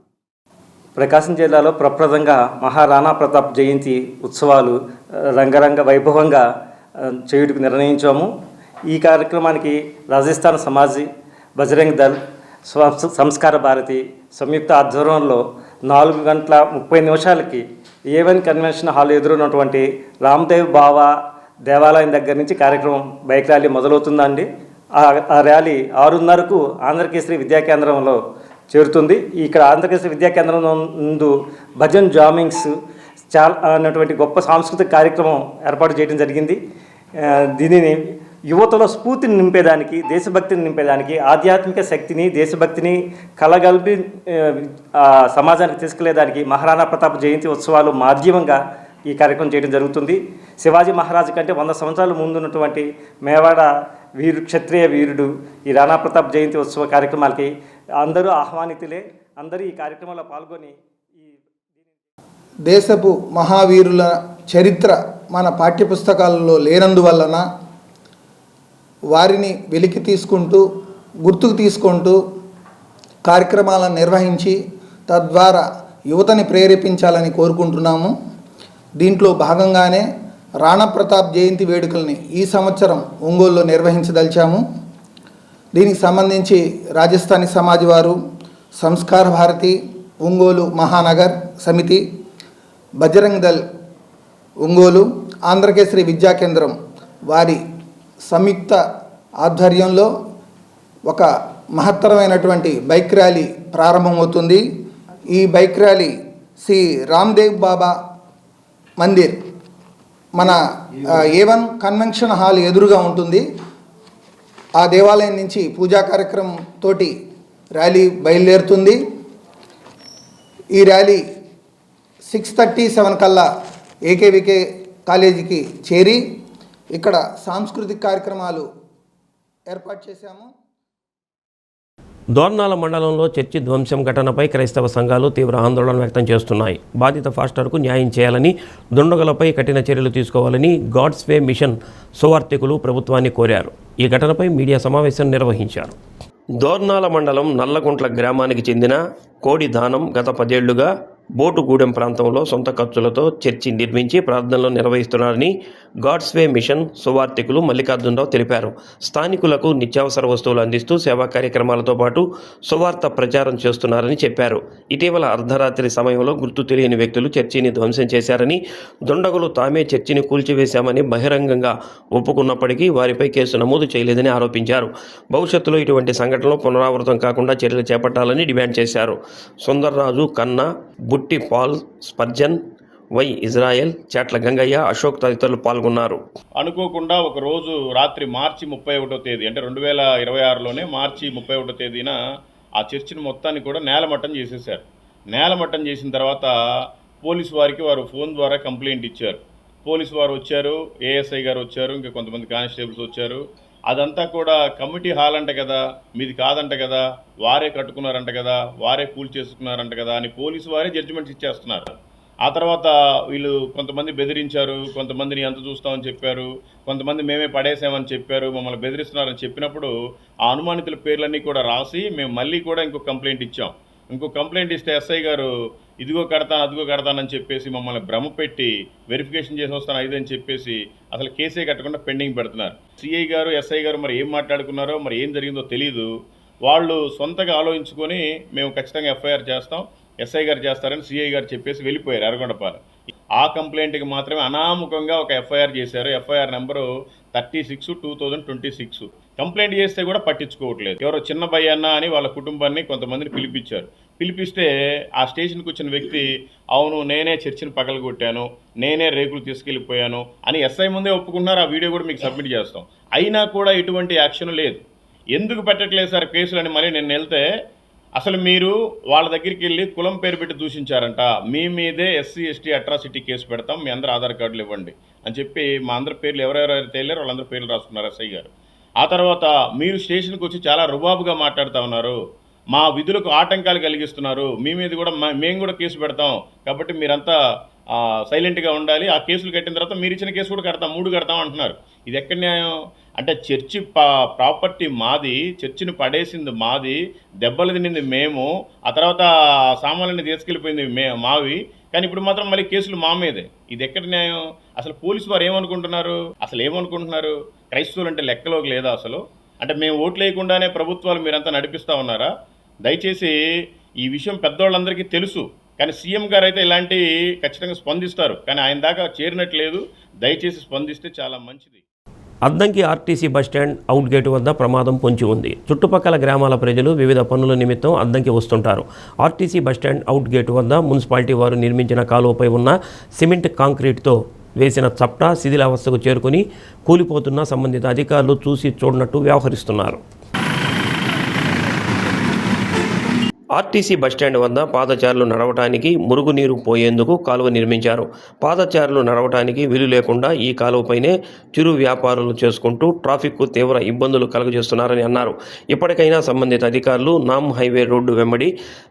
ప్రకాశం జిల్లాలో ప్రప్రదంగా మహారాణా ప్రతాప్ జయంతి ఉత్సవాలు రంగరంగ వైభవంగా చేయుటకు నిర్ణయించాము. ఈ కార్యక్రమానికి రాజస్థాన్ సమాజ్, బజరంగ్ దళ్, సంస్కార భారతి సంయుక్త ఆధ్వర్యంలో 4:30 A1 కన్వెన్షన్ హాల్ ఎదురున్నటువంటి రామ్దేవ్ బాబా దేవాలయం దగ్గర నుంచి కార్యక్రమం బైక్ ర్యాలీ మొదలవుతుందండి. ఆ ర్యాలీ 6:30కు ఆంధ్రకేసరి విద్యా కేంద్రంలో చేరుతుంది. ఇక్కడ ఆంధ్రకేసరి విద్యా కేంద్రం ముందు భజన్ జామింగ్స్ చాలా అన్నటువంటి గొప్ప సాంస్కృతిక కార్యక్రమం ఏర్పాటు చేయడం జరిగింది. దీనిని యువతలో స్ఫూర్తిని నింపేదానికి, దేశభక్తిని నింపేదానికి, ఆధ్యాత్మిక శక్తిని, దేశభక్తిని కలగలిపి సమాజానికి తీసుకెళ్లేదానికి మహారాణా ప్రతాప్ జయంతి ఉత్సవాలు మాధ్యమంగా ఈ కార్యక్రమం చేయడం జరుగుతుంది. శివాజీ మహారాజు కంటే 100 సంవత్సరాల ముందు ఉన్నటువంటి మేవాడ క్షత్రియ వీరుడు ఈ రాణా ప్రతాప్ జయంతి ఉత్సవ కార్యక్రమాలకి అందరూ ఆహ్వానితులే. అందరూ ఈ కార్యక్రమంలో పాల్గొని దేశపు మహావీరుల చరిత్ర మన పాఠ్యపుస్తకాలలో లేనందువలన వారిని వెలికి తీసుకుంటూ, గుర్తుకు తీసుకుంటూ కార్యక్రమాలను నిర్వహించి తద్వారా యువతని ప్రేరేపించాలని కోరుకుంటున్నాము. దీంట్లో భాగంగానే రాణా ప్రతాప్ జయంతి వేడుకల్ని ఈ సంవత్సరం ఒంగోలులో నిర్వహించదలిచాము. దీనికి సంబంధించి రాజస్థానీ సమాజ్ వారు, సంస్కార భారతి, ఒంగోలు మహానగర్ సమితి, బజరంగ్ దళ్ ఒంగోలు, ఆంధ్రకేసరి విద్యా కేంద్రం వారి సంయుక్త ఆధ్వర్యంలో ఒక మహత్తరమైనటువంటి బైక్ ర్యాలీ ప్రారంభమవుతుంది. ఈ బైక్ ర్యాలీ శ్రీ రామ్దేవ్ బాబా మందిర్ మన A1 కన్వెన్షన్ హాల్ ఎదురుగా ఉంటుంది. ఆ దేవాలయం నుంచి పూజా కార్యక్రమం తోటి ర్యాలీ బయలుదేరుతుంది. ఈ ర్యాలీ 6:37 కల్లా ఏకేవికే కాలేజీకి చేరి ఇక్కడ సాంస్కృతిక కార్యక్రమాలు ఏర్పాటు చేశాము. దోర్నాల మండలంలో చర్చి ధ్వంసం ఘటనపై క్రైస్తవ సంఘాలు తీవ్ర ఆందోళన వ్యక్తం చేస్తున్నాయి. బాధిత ఫాస్టర్కు న్యాయం చేయాలని, దుండగులపై కఠిన చర్యలు తీసుకోవాలని గాడ్స్ వే మిషన్ సువార్థికులు ప్రభుత్వాన్ని కోరారు. ఈ ఘటనపై మీడియా సమావేశం నిర్వహించారు. దోర్నాల మండలం నల్లగుంట్ల గ్రామానికి చెందిన కోడి దానం గత 10 ఏళ్లుగా బోటుగూడెం ప్రాంతంలో సొంత ఖర్చులతో చర్చి నిర్మించి ప్రార్థనలు నిర్వహిస్తున్నారని గాడ్స్ వే మిషన్ సువార్థికులు మల్లికార్జునరావు తెలిపారు. స్థానికులకు నిత్యావసర వస్తువులు అందిస్తూ సేవా కార్యక్రమాలతో పాటు సువార్త ప్రచారం చేస్తున్నారని చెప్పారు. ఇటీవల అర్ధరాత్రి సమయంలో గుర్తు తెలియని వ్యక్తులు చర్చిని ధ్వంసం చేశారని, దుండగులు తామే చర్చిని కూల్చివేశామని బహిరంగంగా ఒప్పుకున్నప్పటికీ వారిపై కేసు నమోదు చేయలేదని ఆరోపించారు. భవిష్యత్తులో ఇటువంటి సంఘటనలు పునరావృతం కాకుండా చర్యలు చేపట్టాలని డిమాండ్ చేశారు. సుందర్రాజు, కన్నా, బుట్టి పాల్, స్పర్జన్, వై ఇజ్రాయెల్, చాట్ల గంగయ్య, అశోక్ తదితరులు పాల్గొన్నారు. అనుకోకుండా ఒక రోజు రాత్రి మార్చి 31వ తేదీ అంటే 2026లోనే మార్చి 31వ తేదీన ఆ చర్చిని మొత్తాన్ని కూడా నేలమట్టం చేసేశారు. నేలమట్టం చేసిన తర్వాత పోలీసు వారికి వారు ఫోన్ ద్వారా కంప్లైంట్ ఇచ్చారు. పోలీసు వారు వచ్చారు, ఏఎస్ఐ గారు వచ్చారు, ఇంకా కొంతమంది కానిస్టేబుల్స్ వచ్చారు. అదంతా కూడా కమిటీ హాల్ అంట కదా, మీది కాదంట కదా, వారే కట్టుకున్నారంట కదా, వారే కూల్ చేసుకున్నారంట కదా అని పోలీసు వారే జడ్జిమెంట్స్ ఇచ్చేస్తున్నారు. ఆ తర్వాత వీళ్ళు కొంతమంది బెదిరించారు, కొంతమందిని ఎంత చూస్తామని చెప్పారు, కొంతమంది మేమే పడేసామని చెప్పారు, మమ్మల్ని బెదిరిస్తున్నారని చెప్పినప్పుడు ఆ అనుమానితుల పేర్లన్నీ కూడా రాసి మేము మళ్ళీ కూడా ఇంకో కంప్లైంట్ ఇచ్చాం. ఇంకో కంప్లైంట్ ఇస్తే ఎస్ఐ గారు ఇదిగో కడతాను అదిగో కడతానని చెప్పేసి మమ్మల్ని భ్రమ పెట్టి వెరిఫికేషన్ చేసి వస్తాను ఐదు అని చెప్పేసి అసలు కేసే కట్టకుండా పెండింగ్ పెడుతున్నారు. సిఐ గారు ఎస్ఐ గారు మరి ఏం మాట్లాడుకున్నారో మరి ఏం జరిగిందో తెలీదు. వాళ్ళు సొంతగా ఆలోచించుకొని మేము ఖచ్చితంగా ఎఫ్ఐఆర్ చేస్తాం, ఎస్ఐ గారు చేస్తారని సిఐ గారు చెప్పేసి వెళ్ళిపోయారు ఎర్రగొండపాలెం. ఆ కంప్లైంట్కి మాత్రమే అనామకంగా ఒక ఎఫ్ఐఆర్ చేశారు. FIR number 36/2026. కంప్లైంట్ చేస్తే కూడా పట్టించుకోవట్లేదు. ఎవరో చిన్న భయ్యన్న అని వాళ్ళ కుటుంబాన్ని కొంతమందిని పిలిపించారు. పిలిపిస్తే ఆ స్టేషన్కి వచ్చిన వ్యక్తి అవును నేనే చర్చిని పగలగొట్టాను, నేనే రేకులు తీసుకెళ్ళిపోయాను అని ఎస్ఐ ముందే ఒప్పుకుంటున్నారు. ఆ వీడియో కూడా మీకు సబ్మిట్ చేస్తాం. అయినా కూడా ఎటువంటి యాక్షన్ లేదు. ఎందుకు పెట్టట్లేదు సార్ కేసులని మళ్ళీ నేను వెళ్తే, అసలు మీరు వాళ్ళ దగ్గరికి వెళ్ళి కులం పేరు పెట్టి దూషించారంట, మీ మీదే ఎస్సీ ఎస్టీ అట్రాసిటీ కేసు పెడతాం, మీ అందరూ ఆధార్ కార్డులు ఇవ్వండి అని చెప్పి మా అందరి పేర్లు ఎవరెవరైతే వెళ్ళారో వాళ్ళందరూ పేర్లు రాసుకున్నారు ఎస్ఐ గారు. ఆ తర్వాత మీరు స్టేషన్కి వచ్చి చాలా రుబాబుగా మాట్లాడుతూ ఉన్నారు, మా విధులకు ఆటంకాలు కలిగిస్తున్నారు, మీ మీద కూడా మేము కూడా కేసు పెడతాం, కాబట్టి మీరంతా సైలెంట్గా ఉండాలి, ఆ కేసులు కట్టిన తర్వాత మీరు ఇచ్చిన కేసు కూడా కడతాం, 3 కడతాం అంటున్నారు. ఇది ఎక్కడ న్యాయం? అంటే చర్చి ప్రాపర్టీ మాది, చర్చిని పడేసింది మాది, దెబ్బలు తినింది మేము, ఆ తర్వాత సామాన్లని తీసుకెళ్ళిపోయింది మావి, కానీ ఇప్పుడు మాత్రం మళ్ళీ కేసులు మా మీదే. ఇది ఎక్కడ న్యాయం? అసలు పోలీసు వారు ఏమనుకుంటున్నారు? క్రైస్తవులు అంటే లెక్కలోకి లేదా అసలు? అంటే మేము ఓట్లు వేయకుండానే ప్రభుత్వాలు మీరంతా నడిపిస్తూ ఉన్నారా? దయచేసి ఈ విషయం పెద్దవాళ్ళందరికీ తెలుసు, కానీ సీఎం గారు అయితే ఇలాంటి ఖచ్చితంగా స్పందిస్తారు, కానీ ఆయన దాకా చేరినట్లేదు. దయచేసి స్పందిస్తే చాలా మంచిది. Addanki RTC bus stand out gate వద్ద ప్రమాదం పొంచి ఉంది. చుట్టుపక్కల గ్రామాల ప్రజలు వివిధ పనుల నిమిత్తం అద్దంకి వస్తుంటారు. ఆర్టీసీ బస్టాండ్ అవుట్ గేటు వద్ద మున్సిపాలిటీ వారు నిర్మించిన కాలువపై ఉన్న సిమెంట్ కాంక్రీట్తో వేసిన చప్టా శిథిలావస్థకు చేరుకుని కూలిపోతున్న సంబంధిత అధికారులు చూసి చూడనట్టు వ్యవహరిస్తున్నారు. ఆర్టీసీ బస్టాండ్ వద్ద పాదచారులు నడవటానికి మురుగునీరు పోయేందుకు కాలువ నిర్మించారు. పాదచారులు నడవటానికి వీలు లేకుండా ఈ కాలువపైనే చిరు వ్యాపారాలు చేసుకుంటూ ట్రాఫిక్కు తీవ్ర ఇబ్బందులు కలుగజేస్తున్నారని అన్నారు. ఇప్పటికైనా సంబంధిత అధికారులు నామ్ హైవే రోడ్డు వెంబడి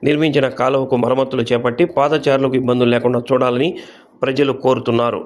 నిర్మించిన కాలువకు మరమ్మతులు చేపట్టి పాదచారులకు ఇబ్బందులు లేకుండా చూడాలని ప్రజలు కోరుతున్నారు.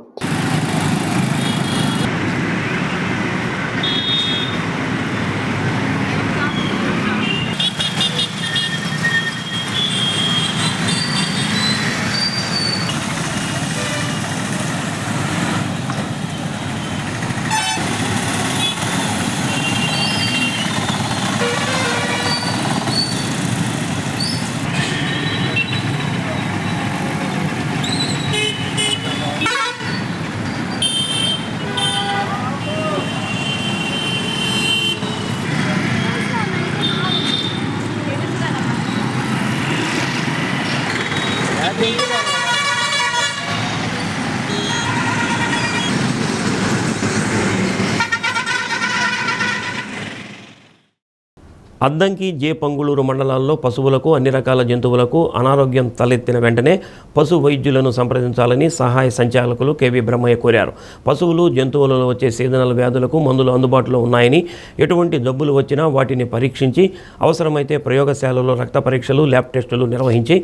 అద్దంకి జే పంగుళూరు మండలాల్లో పశువులకు అన్ని రకాల జంతువులకు అనారోగ్యం తలెత్తిన వెంటనే పశు వైద్యులను సంప్రదించాలని సహాయ సంచాలకులు కేవీ బ్రహ్మయ్య కోరారు. పశువులు జంతువులలో వచ్చే సీజనల్ వ్యాధులకు మందులు అందుబాటులో ఉన్నాయని, ఎటువంటి జబ్బులు వచ్చినా వాటిని పరీక్షించి అవసరమైతే ప్రయోగశాలలో రక్త పరీక్షలు, ల్యాబ్ టెస్టులు నిర్వహించి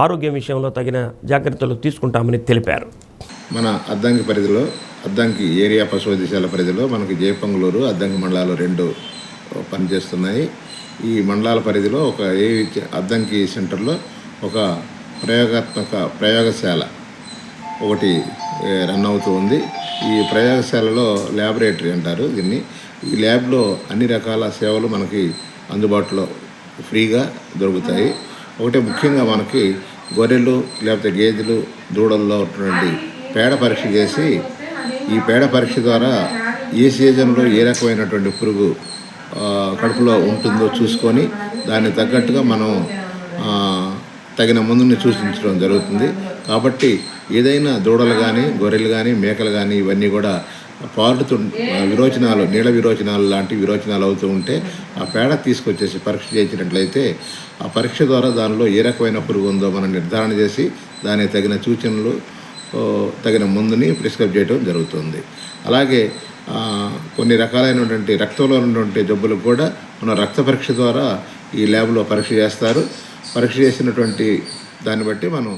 ఆరోగ్యం విషయంలో తగిన జాగ్రత్తలు తీసుకుంటామని తెలిపారు. మన అద్దంకి పరిధిలో, అద్దంకి ఏరియా పశు వైద్యశాల పరిధిలో మనకి జే పంగుళూరు, అద్దంకి మండలాలు 2 పనిచేస్తున్నాయి. ఈ మండలాల పరిధిలో ఒక అద్దంకి సెంటర్లో ఒక ప్రయోగశాల ఒకటి రన్ అవుతూ ఉంది. ఈ ప్రయోగశాలలో ల్యాబొరేటరీ అంటారు దీన్ని. ఈ ల్యాబ్లో అన్ని రకాల సేవలు మనకి అందుబాటులో ఫ్రీగా దొరుకుతాయి. ఒకటి ముఖ్యంగా మనకి గొర్రెలు లేకపోతే గేదెలు దూడల్లో ఉన్నటువంటి పేడ పరీక్ష చేసి, ఈ పేడ పరీక్ష ద్వారా ఏ సీజన్లో ఏ రకమైనటువంటి పురుగు కడుపులో ఉంటుందో చూసుకొని దానికి తగ్గట్టుగా మనం తగిన మందుని సూచించడం జరుగుతుంది. కాబట్టి ఏదైనా దూడలు కానీ, గొర్రెలు కానీ, మేకలు కానీ ఇవన్నీ కూడా విరోచనాలు, నీళ్ళ విరోచనాలు లాంటి విరోచనాలు అవుతూ ఉంటే ఆ పేడ తీసుకొచ్చేసి పరీక్ష చేయించినట్లయితే ఆ పరీక్ష ద్వారా దానిలో ఏ రకమైన పురుగు ఉందో మనం నిర్ధారణ చేసి దానికి తగిన సూచనలు, తగిన మందుని ప్రిస్క్రైబ్ చేయడం జరుగుతుంది. అలాగే కొన్ని రకాలైనటువంటి రక్తంలో ఉన్నటువంటి జబ్బులకు కూడా మన రక్త పరీక్ష ద్వారా ఈ ల్యాబ్లో పరీక్ష చేస్తారు. పరీక్ష చేసినటువంటి దాన్ని బట్టి మనం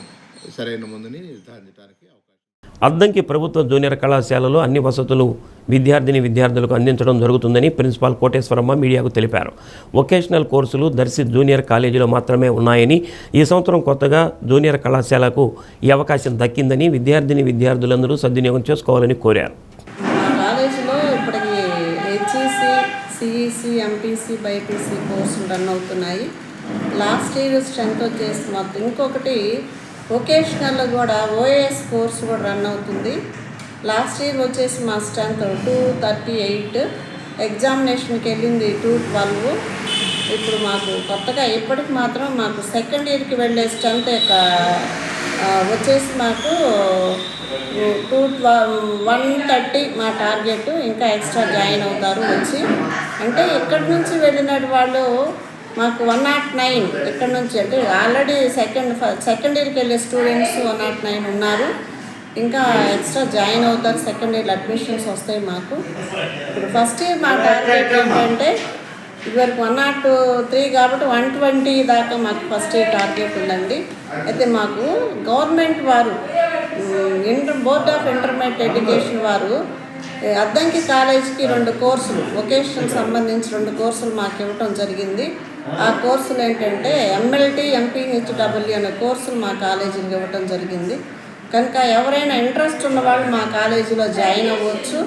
సరైన మందుని నిర్ధారించడానికి అవకాశం. అద్దంకి ప్రభుత్వ జూనియర్ కళాశాలలో అన్ని వసతులు విద్యార్థులకు అందించడం జరుగుతుందని ప్రిన్సిపాల్ కోటేశ్వరమ్మ మీడియాకు తెలిపారు. వొకేషనల్ కోర్సులు దర్శి జూనియర్ కాలేజీలో మాత్రమే ఉన్నాయని, ఈ సంవత్సరం కొత్తగా జూనియర్ కళాశాలకు ఈ అవకాశం దక్కిందని విద్యార్థులందరూ సద్వినియోగం చేసుకోవాలని కోరారు. కాలేజీలో ఇప్పటికి హెచ్ఈసి, సిఈసి, ఎంపీసీ, బైపీసీ కోర్సులు రన్ అవుతున్నాయి. లాస్ట్ ఇయర్ స్ట్రెంత్ వచ్చేసి మొత్తం ఇంకొకటి వొకేషనల్లో కూడా ఓఏఎస్ కోర్సు కూడా రన్ అవుతుంది. లాస్ట్ ఇయర్ వచ్చేసి మా స్ట్రెంత్ 238, ఎగ్జామినేషన్కి వెళ్ళింది 212. ఇప్పుడు మాకు కొత్తగా ఇప్పటికి మాత్రం మాకు సెకండ్ ఇయర్కి వెళ్ళే స్ట్రెంత్ వచ్చేసి మాకు 130 మా టార్గెట్. ఇంకా ఎక్స్ట్రా జాయిన్ అవుతారు వచ్చి. అంటే ఇక్కడి నుంచి వెళ్ళిన వాళ్ళు మాకు 109 ఇక్కడ నుంచి, అంటే ఆల్రెడీ సెకండ్ ఇయర్కి వెళ్ళే స్టూడెంట్స్ 109 ఉన్నారు. ఇంకా ఎక్స్ట్రా జాయిన్ అవుతారు. సెకండ్ ఇయర్ అడ్మిషన్స్ వస్తాయి మాకు. ఇప్పుడు ఫస్ట్ ఇయర్ మా టార్గెట్ ఏంటంటే ఇదివరకు 103 కాబట్టి 120 దాకా మాకు ఫస్ట్ ఇయర్ టార్గెట్ ఉందండి. అయితే మాకు గవర్నమెంట్ వారు బోర్డ్ ఆఫ్ ఇంటర్మీడియట్ ఎడ్యుకేషన్ వారు అద్దంకి కాలేజీకి 2 కోర్సులు వొకేషనల్ సంబంధించి 2 కోర్సులు మాకు ఇవ్వటం జరిగింది. ఆ కోర్సులు ఏంటంటే MLT MPHW అనే కోర్సులు మా కాలేజీకి ఇవ్వటం జరిగింది. కనుక ఎవరైనా ఇంట్రెస్ట్ ఉన్నవాళ్ళు మా కాలేజీలో జాయిన్ అవ్వచ్చు.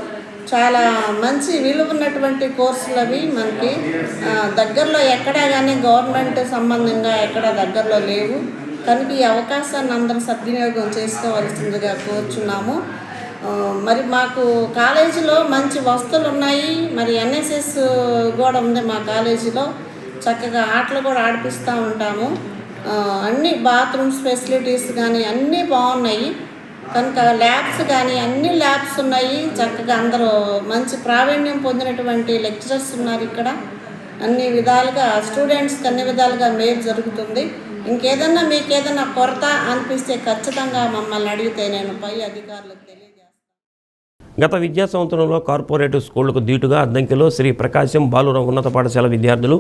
చాలా మంచి విలువ ఉన్నటువంటి కోర్సులు అవి. మనకి దగ్గరలో ఎక్కడా కానీ గవర్నమెంట్ సంబంధంగా ఎక్కడ దగ్గరలో లేవు. కనుక ఈ అవకాశాన్ని అందరూ సద్వినియోగం చేసుకోవాల్సిందిగా కోరుచున్నాము. మరి మాకు కాలేజీలో మంచి వసతులు ఉన్నాయి. మరి NSS కూడా ఉంది మా కాలేజీలో. చక్కగా ఆటలు కూడా ఆడిపిస్తూ ఉంటాము. అన్ని బాత్రూమ్స్ ఫెసిలిటీస్ కానీ అన్నీ బాగున్నాయి. కనుక ల్యాబ్స్ కానీ అన్ని ల్యాబ్స్ ఉన్నాయి. చక్కగా అందరూ మంచి ప్రావీణ్యం పొందినటువంటి లెక్చరర్స్ ఉన్నారు ఇక్కడ. అన్ని విధాలుగా స్టూడెంట్స్కి అన్ని విధాలుగా మేలు జరుగుతుంది. ఇంకేదన్నా మీకు ఏదన్నా కొరత అనిపిస్తే ఖచ్చితంగా మమ్మల్ని అడిగితే నేను పై అధికారులకు తెలియజేస్తాను. గత విద్యా సంవత్సరంలో కార్పొరేటివ్ స్కూళ్లకు దీటుగా అద్దంకిలో శ్రీ ప్రకాశం బాలుర ఉన్నత పాఠశాల విద్యార్థులు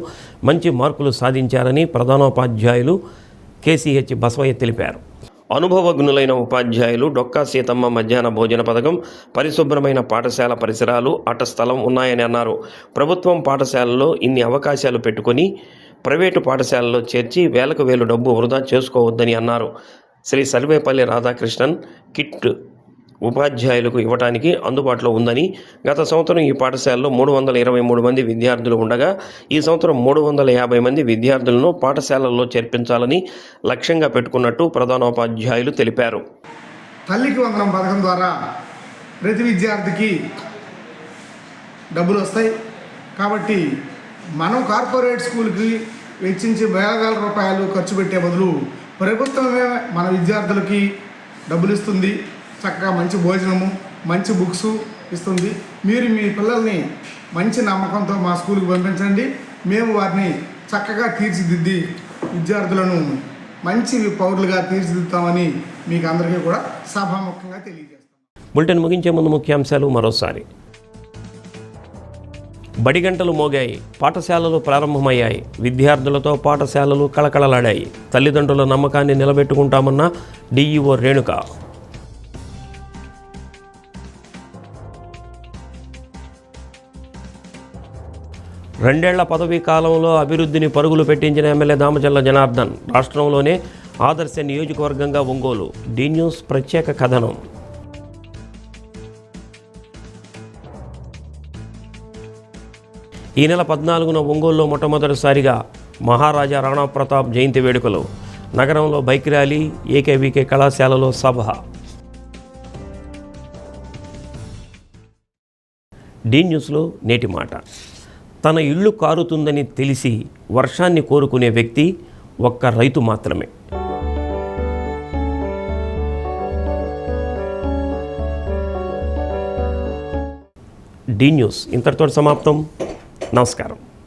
మంచి మార్కులు సాధించారని ప్రధానోపాధ్యాయులు KCH బసవయ్య తెలిపారు. అనుభవజ్ఞులైన ఉపాధ్యాయులు డొక్కా సీతమ్మ మధ్యాహ్న భోజన పథకం, పరిశుభ్రమైన పాఠశాల పరిసరాలు, ఆట స్థలం ఉన్నాయని అన్నారు. ప్రభుత్వం పాఠశాలలో ఇన్ని అవకాశాలు పెట్టుకొని ప్రైవేటు పాఠశాలలో చేర్చి వేలకు వేలు డబ్బు వృధా చేసుకోవద్దని అన్నారు. శ్రీ సర్వేపల్లి రాధాకృష్ణన్ కిట్ ఉపాధ్యాయులకు ఇవ్వడానికి అందుబాటులో ఉందని, గత సంవత్సరం ఈ పాఠశాలలో 323 మంది విద్యార్థులు ఉండగా ఈ సంవత్సరం 350 మంది విద్యార్థులను పాఠశాలల్లో చేర్పించాలని లక్ష్యంగా పెట్టుకున్నట్టు ప్రధానోపాధ్యాయులు తెలిపారు. తల్లికి వందనం పథకం ద్వారా ప్రతి విద్యార్థికి డబ్బులు వస్తాయి. కాబట్టి మనం కార్పొరేట్ స్కూల్కి వెచ్చించి వేల రూపాయలు ఖర్చు పెట్టే బదులు ప్రభుత్వమే మన విద్యార్థులకి డబ్బులు ఇస్తుంది. చక్కగా మంచి భోజనము, మంచి బుక్స్ ఇస్తుంది. మీరు మీ పిల్లల్ని మంచి నమ్మకంతో మా స్కూల్కి పంపించండి. మేము వారిని చక్కగా తీర్చిదిద్ది విద్యార్థులను మంచి పౌరులుగా తీర్చిదిద్దామని మీకు అందరికీ కూడా సభాముఖంగా తెలియజేస్తాం. బులెటిన్ ముగించే ముందు ముఖ్యాంశాలు మరోసారి. బడిగంటలు మోగాయి, పాఠశాలలు ప్రారంభమయ్యాయి, విద్యార్థులతో పాఠశాలలు కళకళలాడాయి. తల్లిదండ్రుల నమ్మకాన్ని నిలబెట్టుకుంటామన్న DEO రేణుక. రెండేళ్ల పదవీ కాలంలో అభివృద్ధిని పరుగులు పెట్టించిన ఎమ్మెల్యే దామచల్ల జనార్దన్. రాష్ట్రంలోనే ఆదర్శ నియోజకవర్గంగా ఒంగోలు. డి న్యూస్ ప్రత్యేక కథనం. ఈ నెల 14న ఒంగోలులో మొట్టమొదటిసారిగా మహారాజా రాణా ప్రతాప్ జయంతి వేడుకలు. నగరంలో బైక్ ర్యాలీ, AKVK కళాశాలలో సభ. డి న్యూస్లో నేటి మాట. తన ఇల్లు కారుతుందని తెలిసి వర్షాన్ని కోరుకునే వ్యక్తి ఒక్క రైతు మాత్రమే. డి న్యూస్ ఇంతటితో సమాప్తం. నమస్కారం.